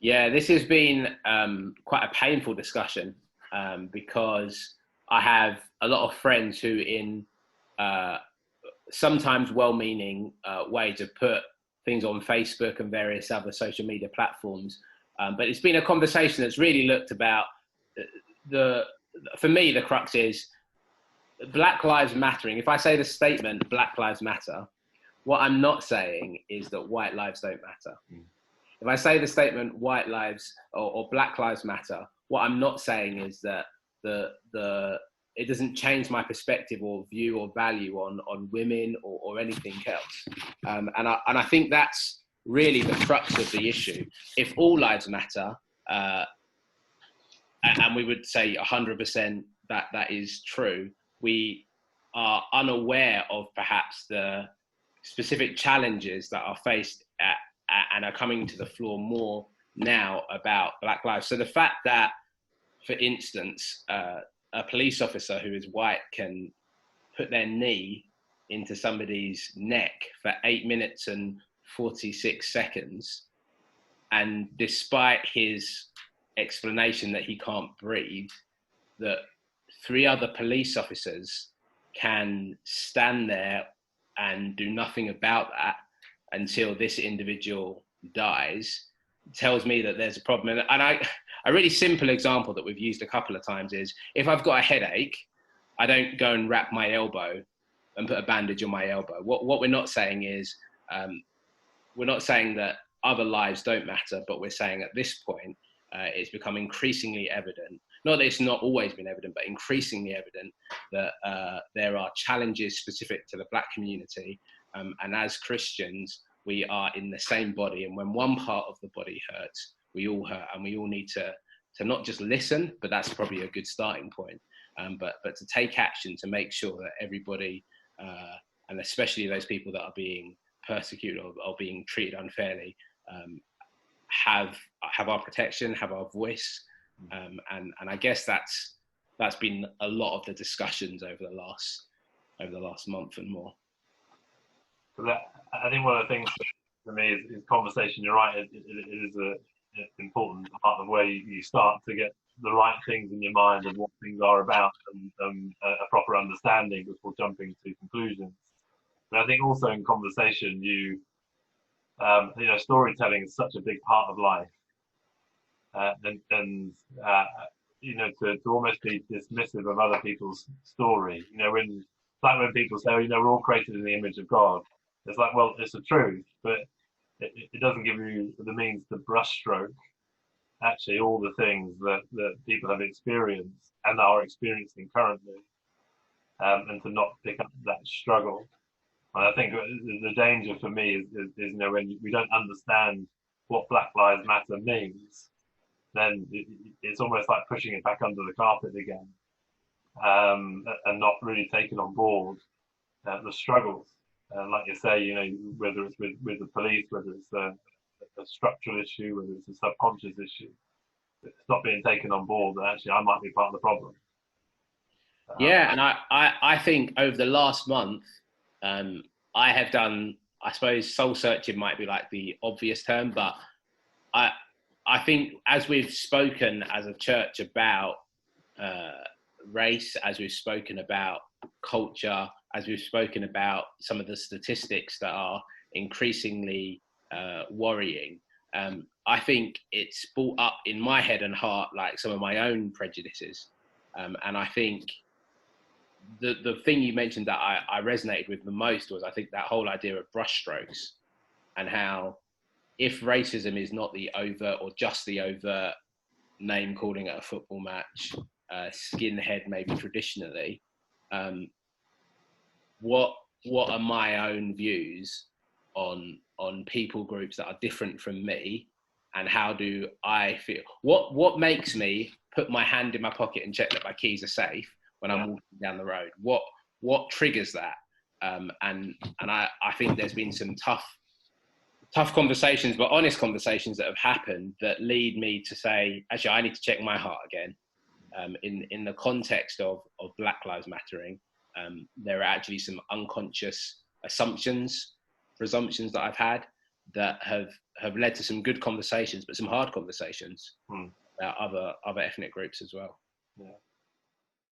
Yeah, this has been quite a painful discussion because I have a lot of friends who, in uh, sometimes well-meaning ways, have put things on Facebook and various other social media platforms. But it's been a conversation that's really looked about the. For me, the crux is Black Lives Mattering. If I say the statement "Black Lives Matter," what I'm not saying is that white lives don't matter. If I say the statement "white lives" or "Black Lives Matter," what I'm not saying is that the it doesn't change my perspective or view or value on women or anything else. And I think that's really the crux of the issue. If all lives matter, uh, and we would say 100% that that is true, we are unaware of perhaps the specific challenges that are faced and are coming to the floor more now about Black lives. So the fact that, for instance, a police officer who is white can put their knee into somebody's neck for 8 minutes and 46 seconds, and despite his explanation that he can't breathe, that three other police officers can stand there and do nothing about that until this individual dies, tells me that there's a problem. A really simple example that we've used a couple of times is, if I've got a headache, I don't go and wrap my elbow and put a bandage on my elbow. What we're not saying is, we're not saying that other lives don't matter, but we're saying at this point, it's become increasingly evident, not that it's not always been evident, but increasingly evident that there are challenges specific to the Black community. And as Christians, we are in the same body. And when one part of the body hurts, we all hurt, and we all need to not just listen, but that's probably a good starting point. But to take action to make sure that everybody, and especially those people that are being persecuted or being treated unfairly, have our protection, have our voice, and I guess that's been a lot of the discussions over the last month and more. I think one of the things for me is conversation. You're right; it is an important part of where you start to get the right things in your mind and what things are about, and a proper understanding before jumping to conclusions. But I think also in conversation, storytelling is such a big part of life, and to almost be dismissive of other people's story. When it's like when people say, we're all created in the image of God. It's like, well, it's the truth, but it doesn't give you the means to brushstroke actually all the things that people have experienced and are experiencing currently, and to not pick up that struggle. And I think the danger for me is when we don't understand what Black Lives Matter means, then it's almost like pushing it back under the carpet again, and not really taking on board the struggles. Like you say, whether it's with the police, whether it's a structural issue, whether it's a subconscious issue, it's not being taken on board that actually I might be part of the problem. Yeah, and I think over the last month, I have done, I suppose soul searching might be like the obvious term, but I I think as we've spoken as a church about race, as we've spoken about culture, as we've spoken about some of the statistics that are increasingly worrying, I think it's brought up in my head and heart like some of my own prejudices. And I think the thing you mentioned that I resonated with the most was, I think, that whole idea of brushstrokes, and how if racism is not the overt or just the overt name calling at a football match, skinhead maybe traditionally, what are my own views on people groups that are different from me, and how do I feel? What makes me put my hand in my pocket and check that my keys are safe when I'm walking down the road? What triggers that? And I think there's been some tough conversations, but honest conversations that have happened that lead me to say, actually, I need to check my heart again. In the context of Black Lives Mattering, there are actually some unconscious assumptions, presumptions that I've had. that have led to some good conversations, but some hard conversations Mm. about other ethnic groups as well. Yeah.